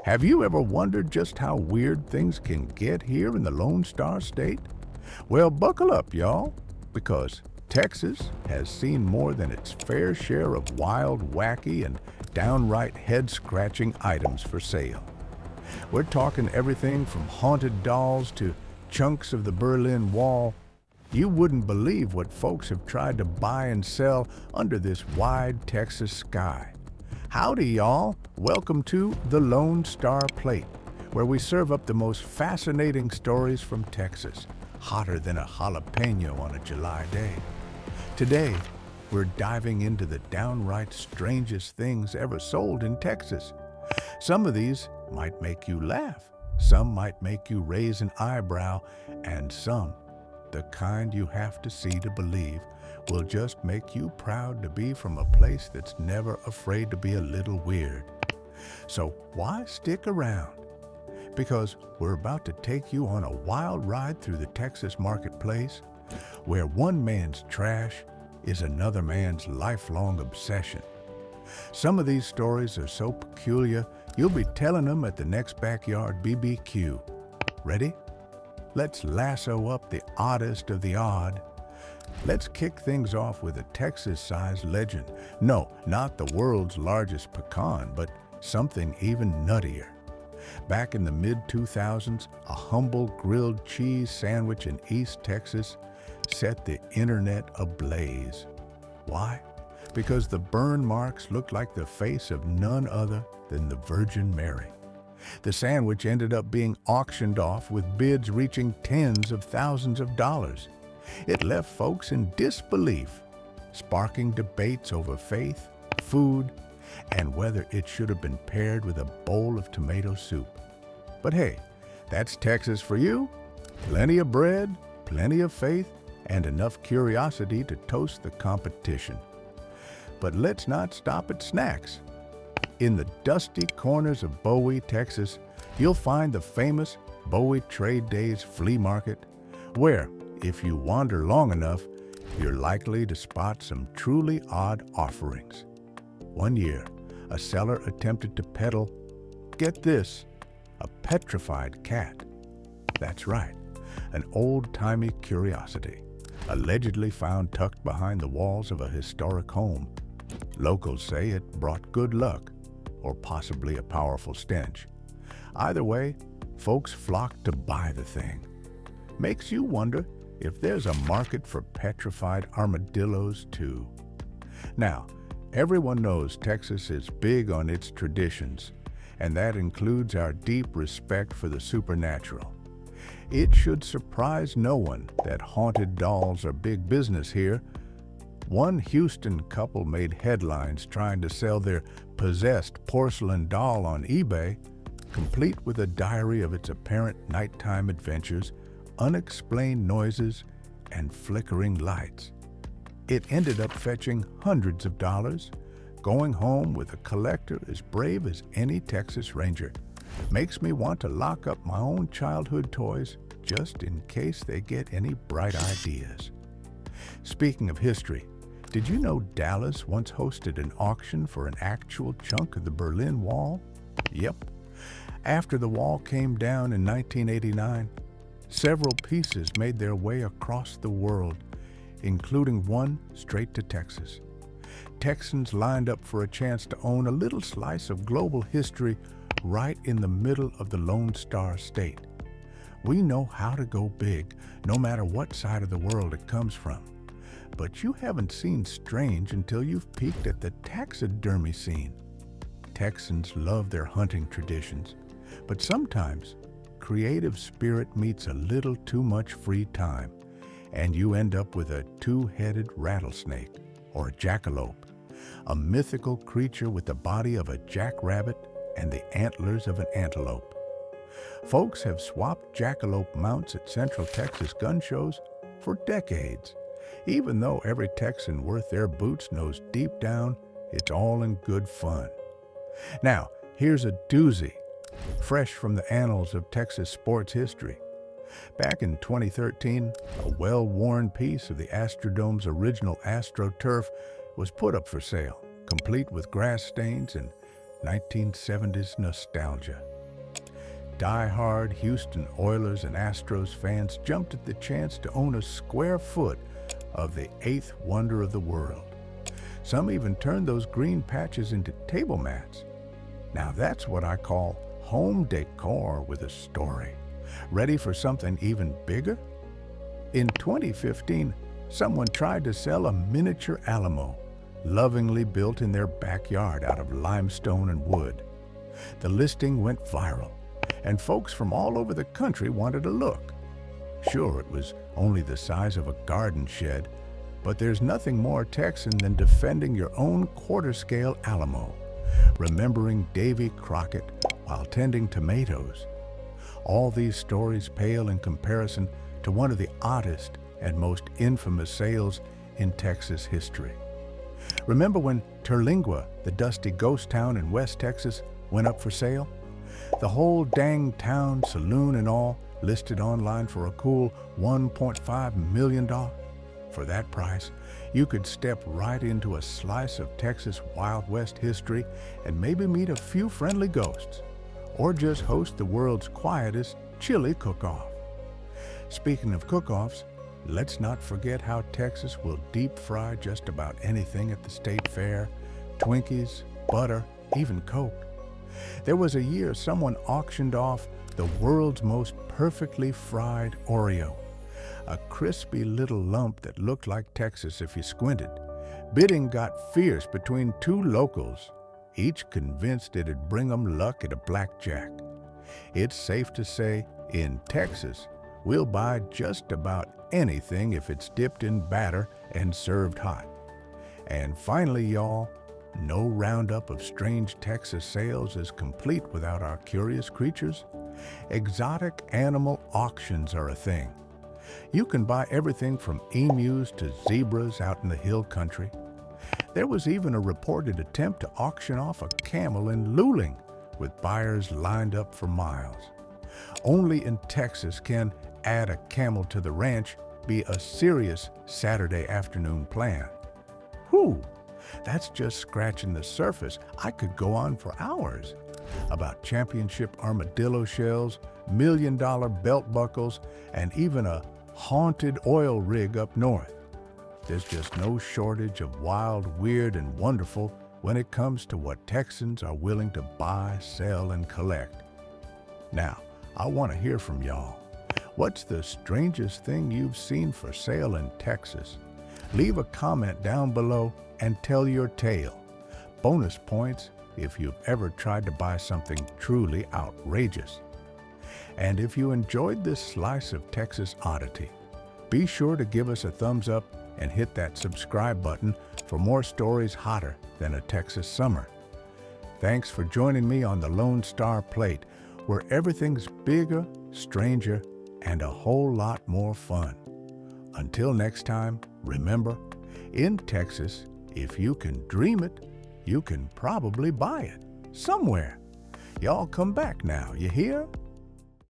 Have you ever wondered just how weird things can get here in the Lone Star State? Well, buckle up, y'all, because Texas has seen more than its fair share of wild, wacky, and downright head-scratching items for sale. We're talking everything from haunted dolls to chunks of the Berlin Wall. You wouldn't believe what folks have tried to buy and sell under this wide Texas sky. Howdy, y'all. Welcome to the Lone Star Plate, where we serve up the most fascinating stories from Texas, hotter than a jalapeno on a July day. Today, we're diving into the downright strangest things ever sold in Texas. Some of these might make you laugh, some might make you raise an eyebrow, and some, the kind you have to see to believe, will just make you proud to be from a place that's never afraid to be a little weird. So why stick around? Because we're about to take you on a wild ride through the Texas marketplace, where one man's trash is another man's lifelong obsession. Some of these stories are so peculiar, you'll be telling them at the next backyard BBQ. Ready? Let's lasso up the oddest of the odd. Let's kick things off with a Texas-sized legend. No, not the world's largest pecan, but something even nuttier. Back in the mid-2000s, a humble grilled cheese sandwich in East Texas set the internet ablaze. Why? Because the burn marks looked like the face of none other than the Virgin Mary. The sandwich ended up being auctioned off with bids reaching tens of thousands of dollars. It left folks in disbelief, sparking debates over faith, food, and whether it should have been paired with a bowl of tomato soup. But hey, that's Texas for you. Plenty of bread, plenty of faith, and enough curiosity to toast the competition. But let's not stop at snacks. In the dusty corners of Bowie, Texas, you'll find the famous Bowie Trade Days flea market, where, if you wander long enough, you're likely to spot some truly odd offerings. One year, a seller attempted to peddle, get this, a petrified cat. That's right, an old-timey curiosity, allegedly found tucked behind the walls of a historic home. Locals say it brought good luck, or possibly a powerful stench. Either way, folks flocked to buy the thing. Makes you wonder if there's a market for petrified armadillos too. Now, everyone knows Texas is big on its traditions, and that includes our deep respect for the supernatural. It should surprise no one that haunted dolls are big business here. One Houston couple made headlines trying to sell their possessed porcelain doll on eBay, complete with a diary of its apparent nighttime adventures, unexplained noises, and flickering lights. It ended up fetching hundreds of dollars, going home with a collector as brave as any Texas Ranger. Makes me want to lock up my own childhood toys just in case they get any bright ideas. Speaking of history, did you know Dallas once hosted an auction for an actual chunk of the Berlin Wall? Yep. After the wall came down in 1989, several pieces made their way across the world, including one straight to Texas. Texans lined up for a chance to own a little slice of global history right in the middle of the Lone Star State. We know how to go big, no matter what side of the world it comes from. But you haven't seen strange until you've peeked at the taxidermy scene. Texans love their hunting traditions, but sometimes creative spirit meets a little too much free time, and you end up with a two-headed rattlesnake, or a jackalope, a mythical creature with the body of a jackrabbit and the antlers of an antelope. Folks have swapped jackalope mounts at Central Texas gun shows for decades, even though every Texan worth their boots knows deep down it's all in good fun. Now, here's a doozy, fresh from the annals of Texas sports history. Back in 2013, a well-worn piece of the Astrodome's original AstroTurf was put up for sale, complete with grass stains and 1970s nostalgia. die-hard Houston Oilers and Astros fans jumped at the chance to own a square foot of the eighth wonder of the world. Some even turned those green patches into table mats. Now that's what I call home decor with a story. Ready for something even bigger? In 2015, someone tried to sell a miniature Alamo, lovingly built in their backyard out of limestone and wood. The listing went viral, and folks from all over the country wanted a look. Sure, it was only the size of a garden shed, but there's nothing more Texan than defending your own quarter-scale Alamo, remembering Davy Crockett while tending tomatoes. All these stories pale in comparison to one of the oddest and most infamous sales in Texas history. Remember when Terlingua, the dusty ghost town in West Texas, went up for sale? The whole dang town, saloon and all, listed online for a cool $1.5 million. For that price, you could step right into a slice of Texas Wild West history and maybe meet a few friendly ghosts, or just host the world's quietest chili cook-off. Speaking of cook-offs, let's not forget how Texas will deep fry just about anything at the state fair: Twinkies, butter, even Coke. There was a year someone auctioned off the world's most perfectly fried Oreo, a crispy little lump that looked like Texas if you squinted. Bidding got fierce between two locals, each convinced it'd bring 'em luck at a blackjack. It's safe to say, in Texas, we'll buy just about anything if it's dipped in batter and served hot. And finally, y'all, no roundup of strange Texas sales is complete without our curious creatures. Exotic animal auctions are a thing. You can buy everything from emus to zebras out in the hill country. There was even a reported attempt to auction off a camel in Luling, with buyers lined up for miles. Only in Texas can add a camel to the ranch be a serious Saturday afternoon plan. Whew, that's just scratching the surface. I could go on for hours about championship armadillo shells, million-dollar belt buckles, and even a haunted oil rig up north. There's just no shortage of wild, weird, and wonderful when it comes to what Texans are willing to buy, sell, and collect. Now, I want to hear from y'all. What's the strangest thing you've seen for sale in Texas? Leave a comment down below and tell your tale. Bonus points if you've ever tried to buy something truly outrageous. And if you enjoyed this slice of Texas oddity, be sure to give us a thumbs up and hit that subscribe button for more stories hotter than a Texas summer. Thanks for joining me on the Lone Star Plate, where everything's bigger, stranger, and a whole lot more fun. Until next time, remember, in Texas, if you can dream it, you can probably buy it somewhere. Y'all come back now, you hear?